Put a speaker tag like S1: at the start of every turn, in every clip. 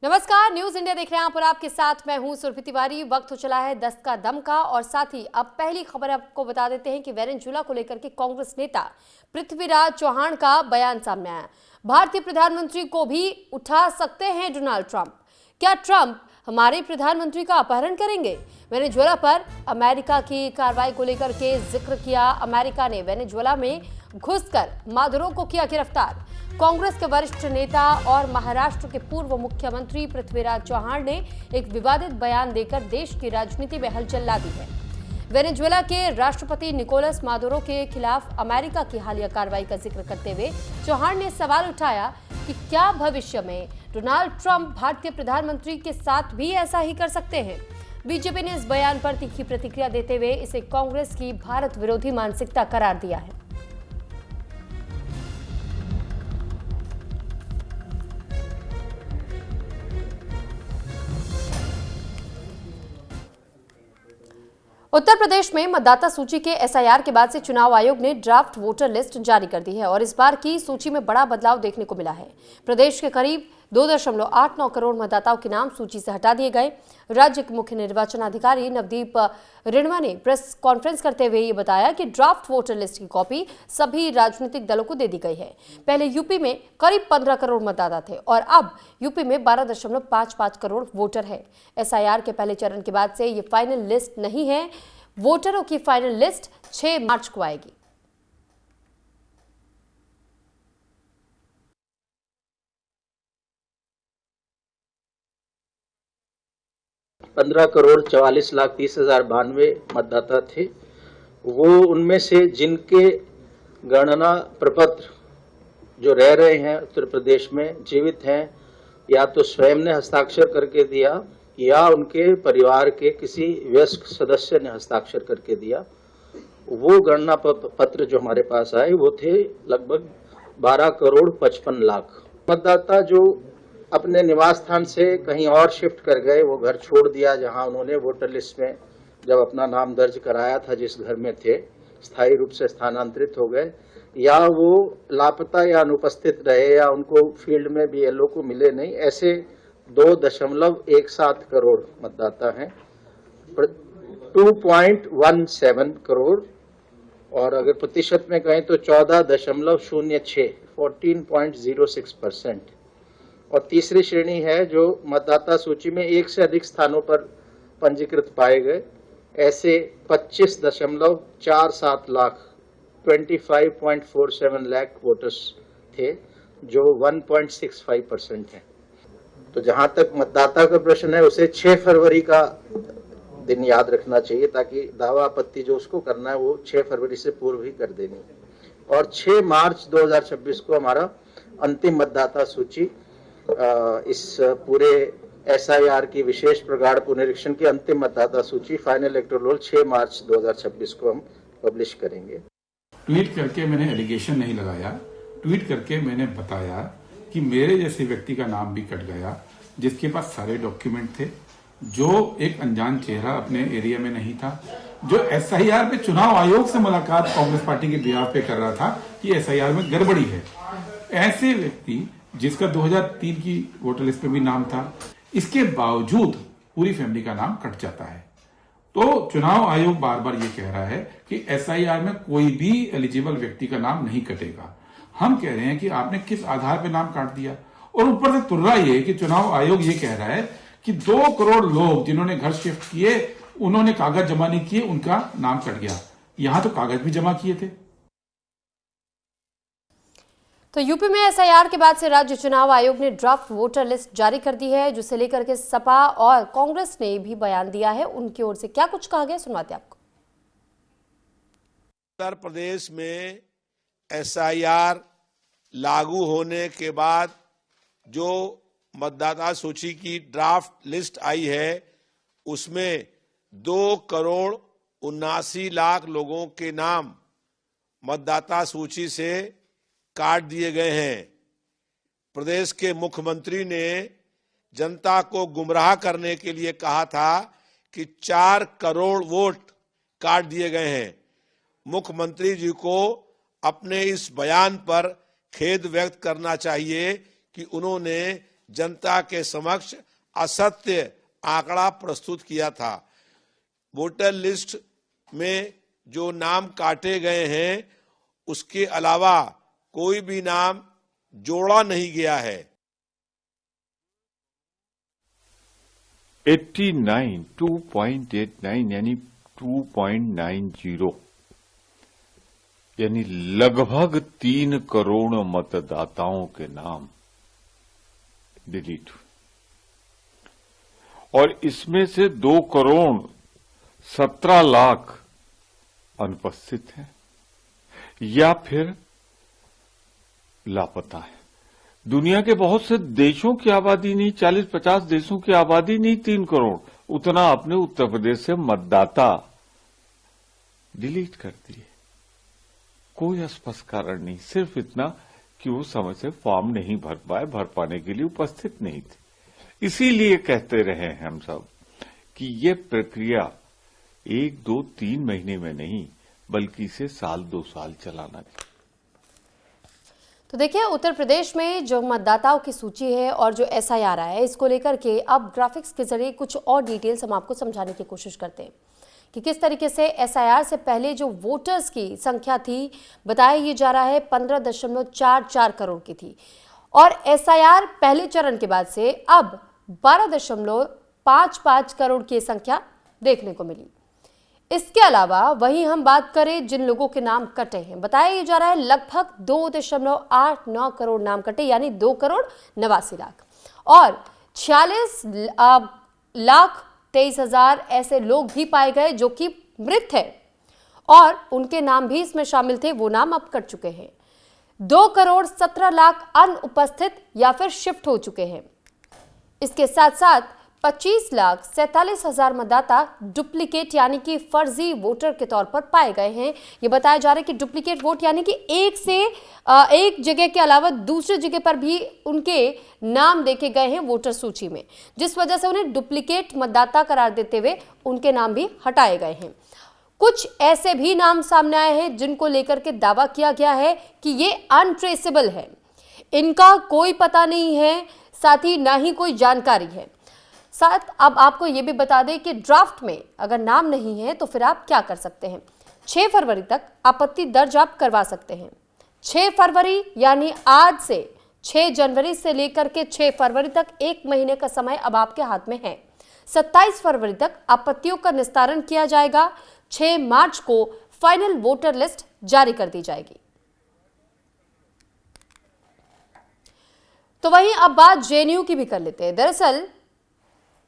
S1: नमस्कार, news India देख रहे हैं आप और आपके साथ मैं हूं सुरभि तिवारी। वक्त हो चला है 10 का दम का और साथ ही अब पहली खबर आपको बता देते हैं कि वेनेजुएला को लेकर के कांग्रेस नेता पृथ्वीराज चौहान का बयान सामने आया। भारतीय प्रधानमंत्री को भी उठा सकते हैं डोनाल्ड ट्रंप। क्या ट्रंप हमारे प्रधानमंत्री का अपहरण करेंगे? वेनेजुएला पर अमेरिका की कार्रवाई को लेकर के जिक्र किया। अमेरिका ने वेनेजुएला में घुसकर मादुरो को किया गिरफ्तार। कांग्रेस के वरिष्ठ नेता और महाराष्ट्र के पूर्व मुख्यमंत्री पृथ्वीराज चौहान ने एक विवादित बयान देकर देश की राजनीति में हलचल ला दी है। वेनेजुएला के राष्ट्रपति निकोलस मादुरो के खिलाफ अमेरिका की हालिया कार्रवाई का जिक्र करते हुए चौहान ने सवाल उठाया कि क्या भविष्य में डोनाल्ड ट्रंप भारतीय प्रधानमंत्री के साथ भी ऐसा ही कर सकते हैं। बीजेपी ने इस बयान पर तीखी प्रतिक्रिया देते हुए इसे कांग्रेस की भारत विरोधी मानसिकता करार दिया है। उत्तर प्रदेश में मतदाता सूची के एसआईआर के बाद से चुनाव आयोग ने ड्राफ्ट वोटर लिस्ट जारी कर दी है और इस बार की सूची में बड़ा बदलाव देखने को मिला है। प्रदेश के करीब 2.89 करोड़ मतदाताओं के नाम सूची से हटा दिए गए। राज्य के मुख्य निर्वाचन अधिकारी नवदीप रिणवा ने प्रेस कॉन्फ्रेंस करते हुए ये बताया कि ड्राफ्ट वोटर लिस्ट की कॉपी सभी राजनीतिक दलों को दे दी गई है। पहले यूपी में करीब 15 करोड़ मतदाता थे और अब यूपी में 12.55 करोड़ वोटर है। एसआईआर के पहले चरण के बाद से ये फाइनल लिस्ट नहीं है। वोटरों की फाइनल लिस्ट 6 मार्च को आएगी।
S2: 15,44,30,92 मतदाता थे। वो उनमें से जिनके गणना प्रपत्र जो रह रहे हैं उत्तर प्रदेश में जीवित हैं, या तो स्वयं ने हस्ताक्षर करके दिया या उनके परिवार के किसी वयस्क सदस्य ने हस्ताक्षर करके दिया। वो गणना पत्र जो हमारे पास आए वो थे लगभग 12,55,00,000 मतदाता जो अपने निवास स्थान से कहीं और शिफ्ट कर गए, वो घर छोड़ दिया जहां उन्होंने वोटर लिस्ट में जब अपना नाम दर्ज कराया था, जिस घर में थे, स्थायी रूप से स्थानांतरित हो गए, या वो लापता या अनुपस्थित रहे या उनको फील्ड में बीएलओ को मिले नहीं, ऐसे 2.17 करोड़ मतदाता हैं। 2.17 करोड़ और अगर प्रतिशत में कहें तो 14.06 14.06%। और तीसरी श्रेणी है जो मतदाता सूची में एक से अधिक स्थानों पर पंजीकृत पाए गए, ऐसे 25.47 लाख 25.47 लाख वोटर्स थे, जो 1.65% है। तो जहां तक मतदाता का प्रश्न है, उसे 6 फरवरी का दिन याद रखना चाहिए ताकि दावा आपत्ति जो उसको करना है वो 6 फरवरी से पूर्व ही कर देनी। और 6 मार्च 2026 को हमारा अंतिम मतदाता सूची, इस पूरे एसआईआर की विशेष प्रगाढ़ पुनरीक्षण की अंतिम मतदाता सूची फाइनल इलेक्टोरल रोल 6 मार्च 2026 को हम पब्लिश करेंगे।
S3: ट्वीट करके मैंने एलिगेशन नहीं लगाया, ट्वीट करके मैंने बताया कि मेरे जैसे व्यक्ति का नाम भी कट गया जिसके पास सारे डॉक्यूमेंट थे, जो एक अनजान चेहरा अपने एरिया में नहीं था, जो एसआईआर पे चुनाव आयोग से मुलाकात कांग्रेस पार्टी के बिहाफ पे कर रहा था कि एसआईआर में गड़बड़ी है। ऐसे व्यक्ति जिसका 2003 की वोटर लिस्ट पे भी नाम था, इसके बावजूद पूरी फैमिली का नाम कट जाता है। तो चुनाव आयोग बार बार ये कह रहा है कि एसआईआर में कोई भी एलिजिबल व्यक्ति का नाम नहीं कटेगा। हम कह रहे हैं कि आपने किस आधार पे नाम काट दिया। और ऊपर से तुर्रा ये कि चुनाव आयोग ये कह रहा है कि 2 करोड़ लोग जिन्होंने घर शिफ्ट किए, उन्होंने कागज जमा नहीं किए, उनका नाम कट गया। यहां तो कागज भी जमा किए थे।
S1: तो यूपी में एसआईआर के बाद से राज्य चुनाव आयोग ने ड्राफ्ट वोटर लिस्ट जारी कर दी है, जिसे लेकर के सपा और कांग्रेस ने भी बयान दिया है। उनकी ओर से क्या कुछ कहा गया, सुनवाते आपको।
S4: उत्तर प्रदेश में एसआईआर लागू होने के बाद जो मतदाता सूची की ड्राफ्ट लिस्ट आई है, उसमें 2,79,00,000 लोगों के नाम मतदाता सूची से काट दिए गए हैं। प्रदेश के मुख्यमंत्री ने जनता को गुमराह करने के लिए कहा था कि 4 करोड़ वोट काट दिए गए हैं। मुख्यमंत्री जी को अपने इस बयान पर खेद व्यक्त करना चाहिए कि उन्होंने जनता के समक्ष असत्य आंकड़ा प्रस्तुत किया था। वोटर लिस्ट में जो नाम काटे गए हैं उसके अलावा कोई भी नाम जोड़ा नहीं गया है।
S5: 89, 2.89 यानी 2.90 यानी लगभग 3 करोड़ मतदाताओं के नाम डिलीट हुए और इसमें से 2 करोड़ 17 लाख अनुपस्थित हैं या फिर लापता है। दुनिया के बहुत से देशों की आबादी नहीं, 40-50 देशों की आबादी नहीं 3 करोड़, उतना अपने उत्तर प्रदेश से मतदाता डिलीट कर दिए। कोई स्पष्ट कारण नहीं, सिर्फ इतना कि वो समय से फॉर्म नहीं भर पाए, भर पाने के लिए उपस्थित नहीं थे। इसीलिए कहते रहे हैं हम सब कि ये प्रक्रिया 1, 2, 3 महीने में नहीं बल्कि इसे 1-2 साल चलाना चाहिए।
S1: तो देखिए, उत्तर प्रदेश में जो मतदाताओं की सूची है और जो SIR आया है, इसको लेकर के अब ग्राफिक्स के जरिए कुछ और डिटेल्स हम आपको समझाने की कोशिश करते हैं कि किस तरीके से SIR से पहले जो वोटर्स की संख्या थी, बताया ये जा रहा है 15.44 करोड़ की थी और SIR पहले चरण के बाद से अब 12.55 करोड़ की संख्या देखने को मिली। इसके अलावा वहीं हम बात करें जिन लोगों के नाम कटे हैं, बताया जा रहा है लगभग 2.89 करोड़ नाम कटे यानी 2 करोड़ 89 लाख और 46 लाख 23,000 ऐसे लोग भी पाए गए जो कि मृत है और उनके नाम भी इसमें शामिल थे, वो नाम अब कट चुके हैं। 2 करोड़ 17 लाख अनुपस्थित या फिर शिफ्ट हो चुके हैं। इसके साथ साथ 25,47,000 मतदाता डुप्लीकेट यानी कि फर्जी वोटर के तौर पर पाए गए हैं। ये बताया जा रहा है कि डुप्लीकेट वोट यानी कि एक जगह के अलावा दूसरी जगह पर भी उनके नाम देखे गए हैं वोटर सूची में, जिस वजह से उन्हें डुप्लीकेट मतदाता करार देते हुए उनके नाम भी हटाए गए हैं। कुछ ऐसे भी नाम सामने आए हैं जिनको लेकर के दावा किया गया है कि ये अनट्रेसेबल है, इनका कोई पता नहीं है, साथ ही ना ही कोई जानकारी है। साथ अब आपको ये भी बता दें कि ड्राफ्ट में अगर नाम नहीं है तो फिर आप क्या कर सकते हैं। 6 फरवरी तक आपत्ति दर्ज आप करवा सकते हैं। 6 फरवरी यानी आज से 6 जनवरी से लेकर के 6 फरवरी तक 1 महीने का समय अब आपके हाथ में है। 27 फरवरी तक आपत्तियों का निस्तारण किया जाएगा। 6 मार्च को फाइनल वोटर लिस्ट जारी कर दी जाएगी। तो वहीं अब बात JNU की भी कर लेते हैं। दरअसल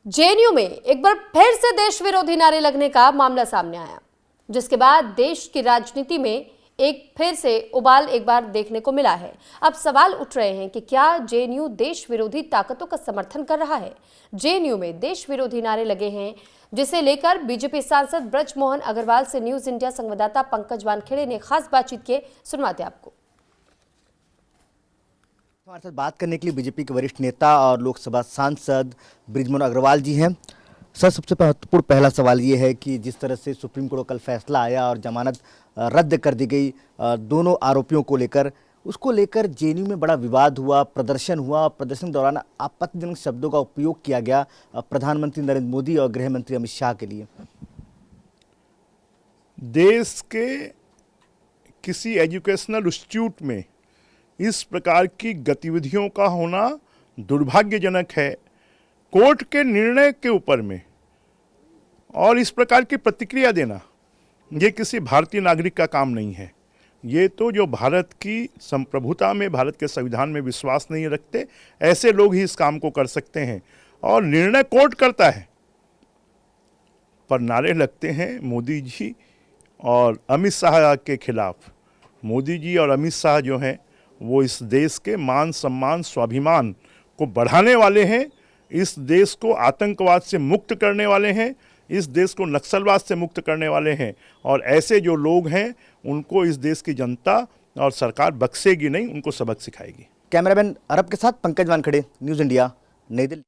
S1: JNU में एक बार फिर से देश विरोधी नारे लगने का मामला सामने आया, जिसके बाद देश की राजनीति में एक फिर से उबाल एक बार देखने को मिला है। अब सवाल उठ रहे हैं कि क्या JNU देश विरोधी ताकतों का समर्थन कर रहा है। JNU में देश विरोधी नारे लगे हैं, जिसे लेकर बीजेपी सांसद ब्रजमोहन अग्रवाल से न्यूज इंडिया संवाददाता पंकज वानखेड़े ने खास बातचीत की। सुनवाते आपको।
S6: हमारे साथ बात करने के लिए बीजेपी के वरिष्ठ नेता और लोकसभा सांसद ब्रजमोहन अग्रवाल जी हैं। सर, सबसे महत्वपूर्ण पहला सवाल ये है कि जिस तरह से सुप्रीम कोर्ट का कल फैसला आया और जमानत रद्द कर दी गई दोनों आरोपियों को लेकर, उसको लेकर JNU में बड़ा विवाद हुआ, प्रदर्शन हुआ। प्रदर्शन के दौरान आपत्तिजनक शब्दों का उपयोग किया गया प्रधानमंत्री नरेंद्र मोदी और गृह मंत्री अमित शाह के लिए।
S7: देश के किसी एजुकेशनल इंस्टीट्यूट में इस प्रकार की गतिविधियों का होना दुर्भाग्यजनक है। कोर्ट के निर्णय के ऊपर में और इस प्रकार की प्रतिक्रिया देना ये किसी भारतीय नागरिक का काम नहीं है। ये तो जो भारत की संप्रभुता में, भारत के संविधान में विश्वास नहीं रखते, ऐसे लोग ही इस काम को कर सकते हैं और निर्णय कोर्ट करता है। पर नारे लगते हैं मोदी जी और अमित शाह के खिलाफ। मोदी जी और अमित शाह जो हैं वो इस देश के मान सम्मान स्वाभिमान को बढ़ाने वाले हैं, इस देश को आतंकवाद से मुक्त करने वाले हैं, इस देश को नक्सलवाद से मुक्त करने वाले हैं और ऐसे जो लोग हैं उनको इस देश की जनता और सरकार बख्शेगी नहीं, उनको सबक सिखाएगी।
S6: कैमरामैन अरब के साथ पंकज वानखेड़े, न्यूज इंडिया, नई दिल्ली।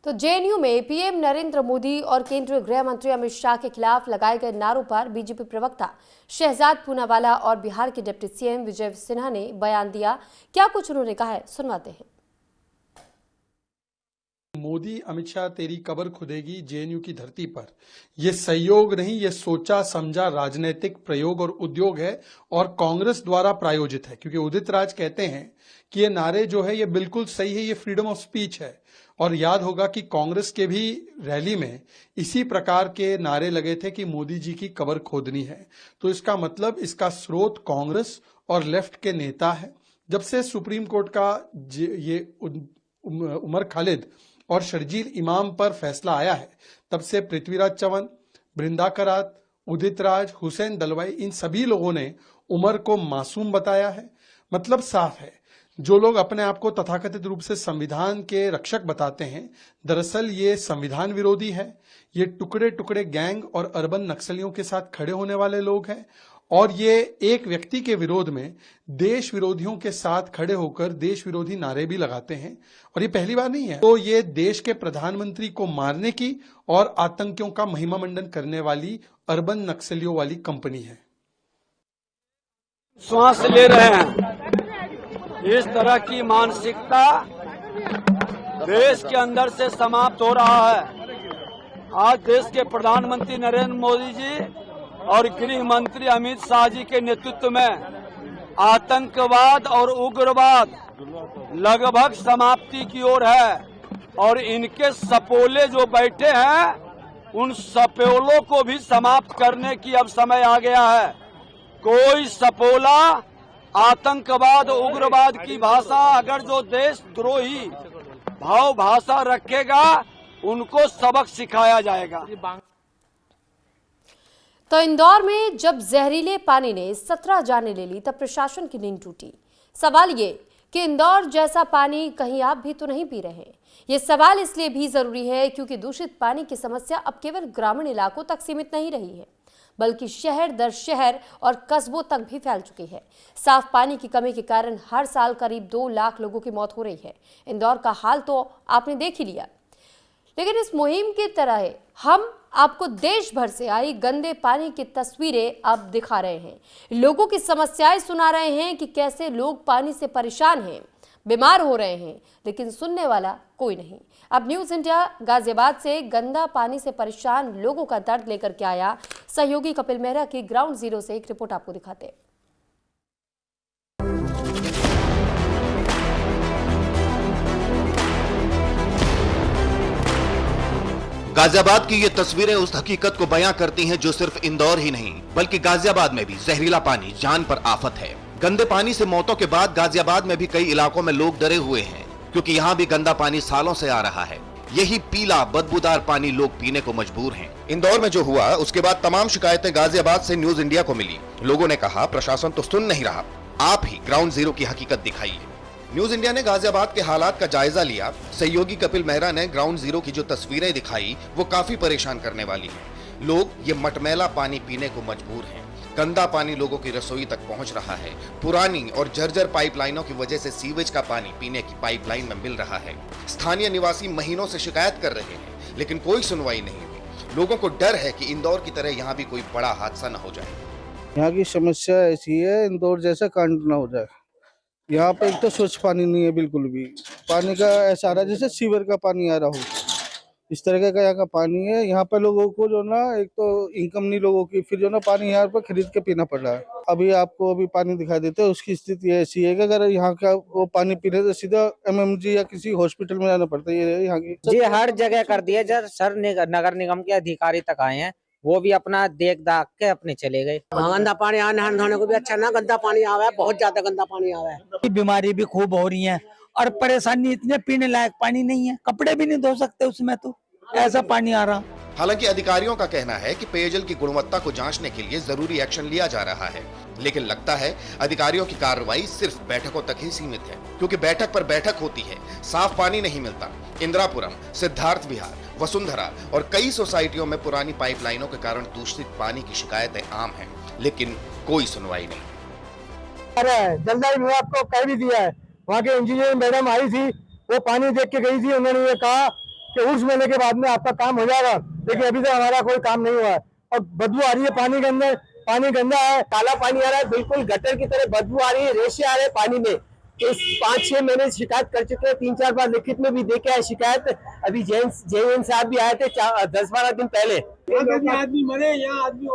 S1: तो JNU में PM नरेंद्र मोदी और केंद्रीय गृह मंत्री अमित शाह के खिलाफ लगाए गए नारों पर बीजेपी प्रवक्ता शहजाद पूनावाला और बिहार के डिप्टी CM विजय सिन्हा ने बयान दिया। क्या कुछ उन्होंने कहा है, सुनवाते हैं।
S8: मोदी अमित शाह तेरी कब्र खुदेगी जेएनयू की धरती पर, ये सहयोग नहीं, ये सोचा समझा राजनीतिक प्रयोग और उद्योग है और कांग्रेस द्वारा प्रायोजित है। क्योंकि उदित राज कहते हैं कि ये नारे जो है ये बिल्कुल सही है, ये फ्रीडम ऑफ स्पीच है। और याद होगा कि कांग्रेस के भी रैली में इसी प्रकार के नारे लगे थे कि मोदी जी की कब्र खोदनी है। तो इसका मतलब इसका स्रोत कांग्रेस और लेफ्ट के नेता है। जब से सुप्रीम कोर्ट का ये उमर खालिद और शर्जील इमाम पर फैसला आया है, तब से पृथ्वीराज चौहान, बृंदा करात, उदित राज, हुसैन दलवाई, इन सभी लोगों ने उमर को मासूम बताया है। मतलब साफ है, जो लोग अपने आप को तथाकथित रूप से संविधान के रक्षक बताते हैं, दरअसल ये संविधान विरोधी है। ये टुकड़े टुकड़े गैंग और अर्बन नक्सलियों के साथ खड़े होने वाले लोग हैं और ये एक व्यक्ति के विरोध में देश विरोधियों के साथ खड़े होकर देश विरोधी नारे भी लगाते हैं। और ये पहली बार नहीं है। तो ये देश के प्रधानमंत्री को मारने की और आतंकियों का महिमा मंडन करने वाली अर्बन नक्सलियों वाली कंपनी है।
S9: श्वास ले रहे हैं, इस तरह की मानसिकता देश के अंदर से समाप्त हो रहा है। आज देश के प्रधानमंत्री नरेंद्र मोदी जी और गृह मंत्री अमित शाह जी के नेतृत्व में आतंकवाद और उग्रवाद लगभग समाप्ति की ओर है और इनके सपोले जो बैठे हैं उन सपोलों को भी समाप्त करने की अब समय आ गया है। कोई सपोला आतंकवाद उग्रवाद की भाषा अगर जो देशद्रोही भाव भाषा रखेगा उनको सबक सिखाया जाएगा।
S1: तो इंदौर में जब जहरीले पानी ने 17 जानें ले ली तब प्रशासन की नींद टूटी। सवाल ये कि इंदौर जैसा पानी कहीं आप भी तो नहीं पी रहे। ये सवाल इसलिए भी जरूरी है क्योंकि दूषित पानी की समस्या अब केवल ग्रामीण इलाकों तक सीमित नहीं रही है, बल्कि शहर दर शहर और कस्बों तक भी फैल चुकी है। साफ पानी की कमी के कारण हर साल करीब 2 लाख लोगों की मौत हो रही है। इंदौर का हाल तो आपने देख ही लिया, लेकिन इस मुहिम की तरह हम आपको देश भर से आई गंदे पानी की तस्वीरें अब दिखा रहे हैं। लोगों की समस्याएं सुना रहे हैं कि कैसे लोग पानी से परेशान हैं, बीमार हो रहे हैं, लेकिन सुनने वाला कोई नहीं। अब न्यूज़ इंडिया गाजियाबाद से गंदा पानी से परेशान लोगों का दर्द लेकर के आया सहयोगी कपिल मेहरा की ग्राउंड जीरो से एक रिपोर्ट आपको दिखाते हैं।
S10: गाजियाबाद की ये तस्वीरें उस हकीकत को बयां करती हैं जो सिर्फ इंदौर ही नहीं बल्कि गाजियाबाद में भी जहरीला पानी जान पर आफत है। गंदे पानी से मौतों के बाद गाजियाबाद में भी कई इलाकों में लोग डरे हुए हैं क्योंकि यहाँ भी गंदा पानी सालों से आ रहा है। यही पीला बदबूदार पानी लोग पीने को मजबूर हैं। इंदौर में जो हुआ उसके बाद तमाम शिकायतें गाजियाबाद से न्यूज इंडिया को मिली। लोगों ने कहा प्रशासन तो सुन नहीं रहा, आप ही ग्राउंड जीरो की हकीकत दिखाइए। न्यूज इंडिया ने गाजियाबाद के हालात का जायजा लिया। सहयोगी कपिल मेहरा ने ग्राउंड जीरो की जो तस्वीरें दिखाई वो काफी परेशान करने वाली हैं। लोग ये मटमैला पानी पीने को मजबूर हैं। गंदा पानी लोगों की रसोई तक पहुंच रहा है। पुरानी और जर्जर पाइपलाइनों की वजह से सीवेज का पानी पीने की पाइपलाइन में मिल रहा है। स्थानीय निवासी महीनों से शिकायत कर रहे हैं लेकिन कोई सुनवाई नहीं हुई। लोगों को डर है कि इंदौर की तरह यहाँ भी कोई बड़ा हादसा न हो जाए।
S11: यहाँ की समस्या ऐसी है, इंदौर जैसा कांड न हो जाए। यहाँ पे एक तो स्वच्छ पानी नहीं है, बिल्कुल भी पानी का ऐसा आ रहा है जैसे सीवर का पानी आ रहा हो, इस तरह का यहाँ का पानी है। यहाँ पे लोगों को जो ना एक तो इनकम नहीं लोगों की, फिर जो ना पानी यहाँ पर खरीद के पीना पड़ रहा है। अभी आपको अभी पानी दिखाई देते हैं, उसकी स्थिति ऐसी है कि अगर यहाँ का वो पानी पीने तो सीधा MMG या किसी हॉस्पिटल में जाना पड़ता है। यहाँ की
S12: जी हर जगह कर दिया। जब सर नगर निगम के अधिकारी तक आए हैं, वो भी अपना देख दाख के अपने चले गए।
S13: गंदा पानी आने धोने को भी अच्छा ना, गंदा पानी आ रहा है, बहुत ज्यादा गंदा पानी आ रहा है।
S14: बीमारी भी खूब हो रही है और परेशानी इतने, पीने लायक पानी नहीं है, कपड़े भी नहीं धो सकते उसमें, तो ऐसा पानी आ रहा।
S10: हालांकि अधिकारियों का कहना है कि पेयजल की गुणवत्ता को जांचने के लिए जरूरी एक्शन लिया जा रहा है, लेकिन लगता है अधिकारियों की कार्रवाई सिर्फ बैठकों तक ही सीमित है, क्योंकि बैठक पर बैठक होती है, साफ पानी नहीं मिलता। इंदिरापुरम, सिद्धार्थ विहार, वसुंधरा और कई सोसाइटियों में पुरानी पाइपलाइनों के कारण दूषित पानी की शिकायतें आम हैं, लेकिन कोई सुनवाई नहीं।
S15: अरे जलदाय विभाग को कह भी दिया है, वहाँ के इंजीनियर मैडम आई थी, वो पानी देख के गई थी, उन्होंने ये कहा कि उस महीने के बाद में आपका काम हो जाएगा, लेकिन अभी तक हमारा कोई काम नहीं हुआ है और बदबू आ रही है पानी के अंदर। पानी गंदा है, काला पानी आ रहा है, बिल्कुल गटर की तरह बदबू आ रही है, रेशे आ रहे हैं पानी में। तो 5-6 महीने शिकायत कर चुके हैं, 3-4 बार लिखित में भी दे के आए शिकायत। अभी जैन साहब भी आए थे 10-12 दिन पहले।
S16: आदमी मरे, यहाँ आदमी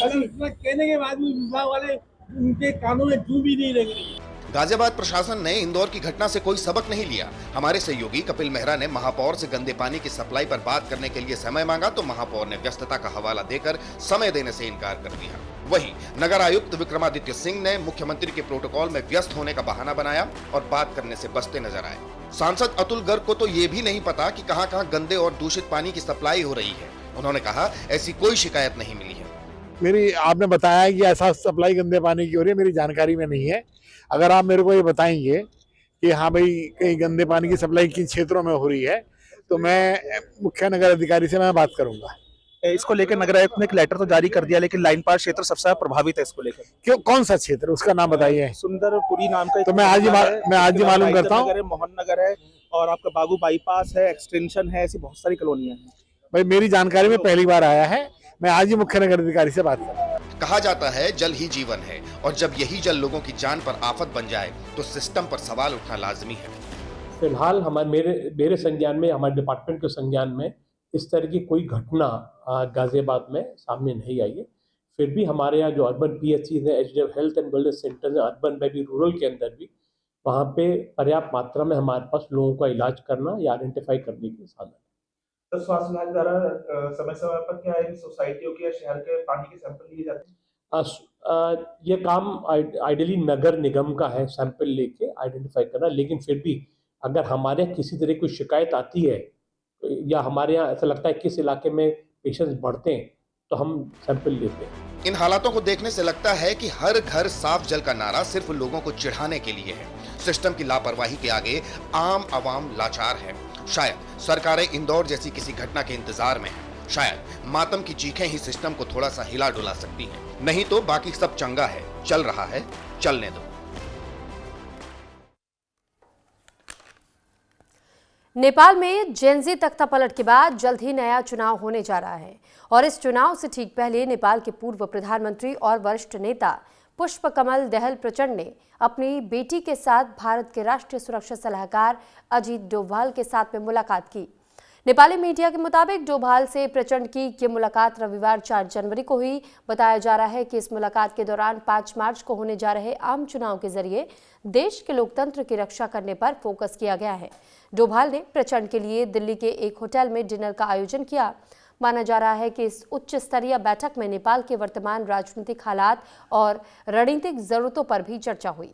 S16: कहने के बाद भी विभाग वाले उनके कानों में जू भी नहीं लगे।
S10: गाजियाबाद प्रशासन ने इंदौर की घटना से कोई सबक नहीं लिया। हमारे सहयोगी कपिल मेहरा ने महापौर से गंदे पानी की सप्लाई पर बात करने के लिए समय मांगा तो महापौर ने व्यस्तता का हवाला देकर समय देने से इनकार कर दिया। वहीं नगर आयुक्त विक्रमादित्य सिंह ने मुख्यमंत्री के प्रोटोकॉल में व्यस्त होने का बहाना बनाया और बात करने से बचते नजर आए। सांसद अतुल गर्ग को तो ये भी नहीं पता कि कहां-कहां गंदे और दूषित पानी की सप्लाई हो रही है। उन्होंने कहा ऐसी कोई शिकायत नहीं मिली है।
S15: मेरी आपने बताया कि ऐसा सप्लाई गंदे पानी की हो रही है, मेरी जानकारी में नहीं है। अगर आप मेरे को ये बताएंगे कि हाँ भाई कहीं गंदे पानी की सप्लाई किन क्षेत्रों में हो रही है तो मैं मुख्य नगर अधिकारी से मैं बात करूंगा।
S6: इसको लेकर नगर आयुक्त ने एक लेटर तो जारी कर दिया, लेकिन लाइन पार क्षेत्र सबसे ज्यादा प्रभावित है इसको लेकर।
S15: क्यों, कौन सा क्षेत्र, उसका नाम बताइए।
S6: सुंदरपुरी नाम का
S15: तो मैं आज ही मालूम करता हूँ।
S6: मोहन नगर है और आपका बागू बाईपास है, एक्सटेंशन है, ऐसी बहुत सारी कॉलोनियां हैं।
S15: भाई मेरी जानकारी में पहली बार आया है, मैं आज ही मुख्य नगर अधिकारी से बात करूँ।
S10: कहा जाता है जल ही जीवन है और जब यही जल लोगों की जान पर आफत बन जाए तो सिस्टम पर सवाल उठना लाजमी है।
S16: फिलहाल मेरे संज्ञान में, हमारे डिपार्टमेंट के संज्ञान में इस तरह की कोई घटना गाजियाबाद में सामने नहीं आई है। फिर भी हमारे यहाँ जो अर्बन PHCs हैं, HDF health and wellness centres हैं, अर्बन में भी, रूरल के अंदर भी, वहाँ पे पर्याप्त मात्रा में हमारे पास लोगों का इलाज करना या आइडेंटिफाई करने के साधन।
S6: तो स्वास्थ्य विभाग द्वारा समय समय पर क्या है सोसाइटियों के या शहर के पानी के सैंपल लिए जाते हैं?
S16: ये काम आइडियली नगर निगम का है, सैंपल लेके आइडेंटिफाई करना। लेकिन फिर भी अगर हमारे यहाँ किसी तरह कोई शिकायत आती है या हमारे यहाँ ऐसा लगता है किस इलाके में पेशेंट्स बढ़ते हैं तो हम सैंपल लेते हैं।
S10: इन हालातों को देखने से लगता है कि हर घर साफ जल का नारा सिर्फ लोगों को चिढ़ाने के लिए है। सिस्टम की लापरवाही के आगे आम आवाम लाचार है। शायद सरकारें इंदौर जैसी किसी घटना के इंतजार में हैं। शायद मातम की चीखें ही सिस्टम को थोड़ा सा हिला डुला सकती हैं। नहीं तो बाकी सब चंगा है, चल रहा है, चलने दो।
S1: नेपाल में जेनजी तख्तापलट के बाद जल्द ही नया चुनाव होने जा रहा है और इस चुनाव से ठीक पहले नेपाल के पूर्व प्रधानमंत्री और वरिष्ठ नेता पुष्पकमल दहल प्रचंड ने अपनी बेटी के साथ भारत के राष्ट्रीय सुरक्षा सलाहकार अजीत डोभाल के साथ में मुलाकात की। नेपाली मीडिया के मुताबिक डोभाल से प्रचंड की ये मुलाकात रविवार 4 जनवरी को हुई। बताया जा रहा है कि इस मुलाकात के दौरान 5 मार्च को होने जा रहे आम चुनाव के जरिए देश के लोकतंत्र की रक्षा करने पर फोकस किया गया है। डोभाल ने प्रचंड के लिए दिल्ली के एक होटल में डिनर का आयोजन किया। माना जा रहा है कि इस उच्च स्तरीय बैठक में नेपाल के वर्तमान राजनीतिक हालात और रणनीतिक जरूरतों पर भी चर्चा हुई।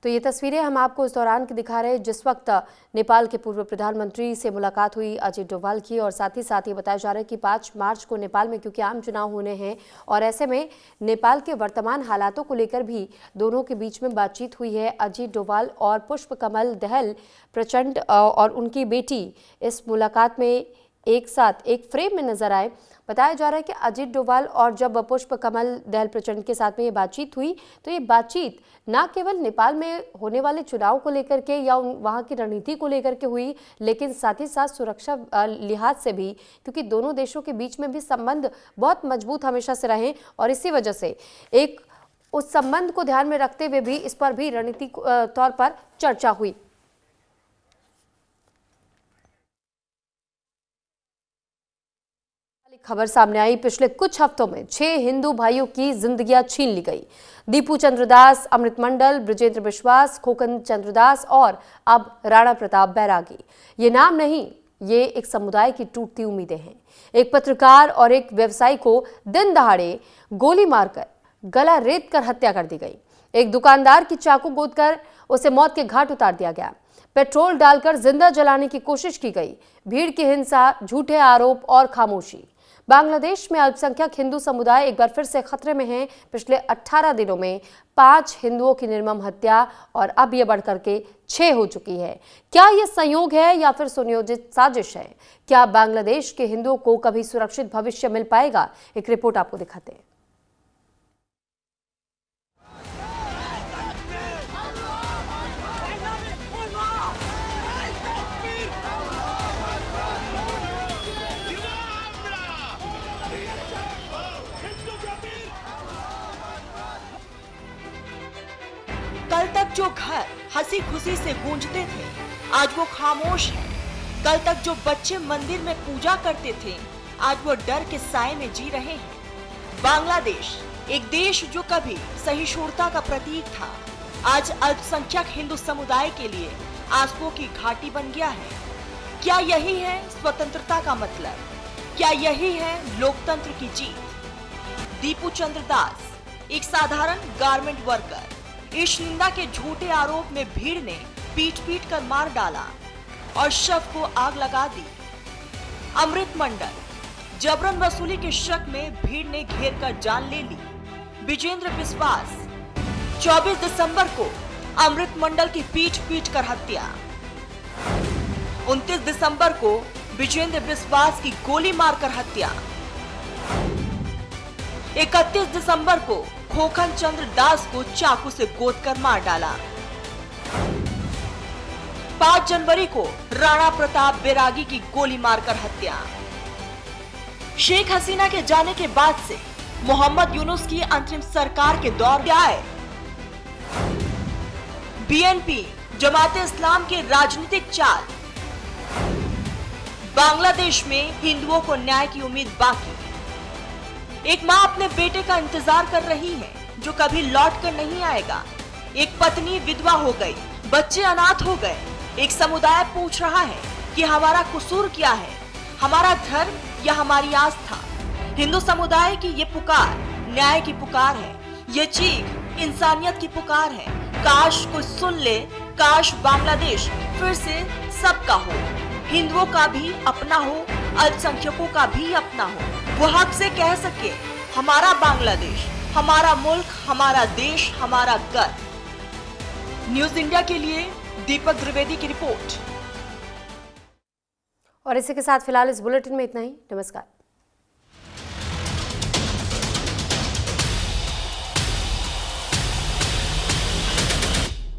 S1: तो ये तस्वीरें हम आपको इस दौरान की दिखा रहे हैं जिस वक्त नेपाल के पूर्व प्रधानमंत्री से मुलाकात हुई अजीत डोभाल की। और साथ ही ये बताया जा रहा है कि 5 मार्च को नेपाल में क्योंकि आम चुनाव होने हैं और ऐसे में नेपाल के वर्तमान हालातों को लेकर भी दोनों के बीच में बातचीत हुई है। अजीत डोभाल और पुष्पकमल दहल प्रचंड और उनकी बेटी इस मुलाकात में एक साथ एक फ्रेम में नजर आए। बताया जा रहा है कि अजीत डोभाल और जब पुष्पकमल दहल प्रचंड के साथ में ये बातचीत हुई तो ये बातचीत न केवल नेपाल में होने वाले चुनाव को लेकर के या वहाँ की रणनीति को लेकर के हुई, लेकिन साथ ही साथ सुरक्षा लिहाज से भी, क्योंकि दोनों देशों के बीच में भी संबंध बहुत मजबूत हमेशा से रहे और इसी वजह से एक उस संबंध को ध्यान में रखते हुए भी इस पर भी रणनीतिक तौर पर चर्चा हुई। खबर सामने आई, पिछले कुछ हफ्तों में 6 हिंदू भाइयों की जिंदगियां छीन ली गई। दीपू चंद्रदास, अमृत मंडल, ब्रजेंद्र विश्वास, खोकन चंद्रदास और अब राणा प्रताप बैरागी। ये नाम नहीं, ये एक समुदाय की टूटती उम्मीदें हैं। एक पत्रकार और एक व्यवसायी को दिन दहाड़े गोली मारकर गला रेत कर हत्या कर दी गई। एक दुकानदार की चाकू गोदकर उसे मौत के घाट उतार दिया गया। पेट्रोल डालकर जिंदा जलाने की कोशिश की गई। भीड़ की हिंसा, झूठे आरोप और खामोशी। बांग्लादेश में अल्पसंख्यक हिंदू समुदाय एक बार फिर से खतरे में है। पिछले 18 दिनों में 5 हिंदुओं की निर्मम हत्या और अब यह बढ़कर के 6 हो चुकी है। क्या यह संयोग है या फिर सुनियोजित साजिश है? क्या बांग्लादेश के हिंदुओं को कभी सुरक्षित भविष्य मिल पाएगा? एक रिपोर्ट आपको दिखाते हैं।
S17: जो घर हंसी खुशी से गूंजते थे आज वो खामोश है। कल तक जो बच्चे मंदिर में पूजा करते थे आज वो डर के साए में जी रहे हैं। बांग्लादेश एक देश जो कभी सहिष्णुता का प्रतीक था आज अल्पसंख्यक हिंदू समुदाय के लिए आंसुओं की घाटी बन गया है। क्या यही है स्वतंत्रता का मतलब? क्या यही है लोकतंत्र की जीत? दीपू चंद्र दास एक साधारण गारमेंट वर्कर, ईशनिंदा के झूठे आरोप में भीड़ ने पीट कर मार डाला और शव को आग लगा दी। अमृत मंडल जबरन वसूली के शक में भीड़ ने घेर कर जान ले ली। विजेंद्र बिस्वास 24 दिसंबर को अमृत मंडल की पीट कर हत्या। 29 दिसंबर को विजेंद्र बिस्वास की गोली मारकर हत्या। 31 दिसंबर को खोखन चंद्र दास को चाकू से गोदकर मार डाला। 5 जनवरी को राणा प्रताप बैरागी की गोली मारकर हत्या। शेख हसीना के जाने के बाद से मोहम्मद यूनुस की अंतरिम सरकार के दौर में आए। बीएनपी जमाते इस्लाम के राजनीतिक चाल। बांग्लादेश में हिंदुओं को न्याय की उम्मीद बाकी। एक माँ अपने बेटे का इंतजार कर रही है जो कभी लौट कर नहीं आएगा। एक पत्नी विधवा हो गई, बच्चे अनाथ हो गए। एक समुदाय पूछ रहा है कि हमारा कसूर क्या है, हमारा धर्म या हमारी आस्था? हिंदू समुदाय की ये पुकार न्याय की पुकार है, ये चीख इंसानियत की पुकार है। काश कोई सुन ले, काश बांग्लादेश फिर से सबका हो, हिंदुओं का भी अपना हो, अल्पसंख्यकों का भी अपना हो। वो हक से कह सके हमारा बांग्लादेश, हमारा मुल्क, हमारा देश, हमारा गर्व। न्यूज इंडिया के लिए दीपक द्विवेदी की रिपोर्ट।
S1: और इसी के साथ फिलहाल इस बुलेटिन में इतना ही। नमस्कार।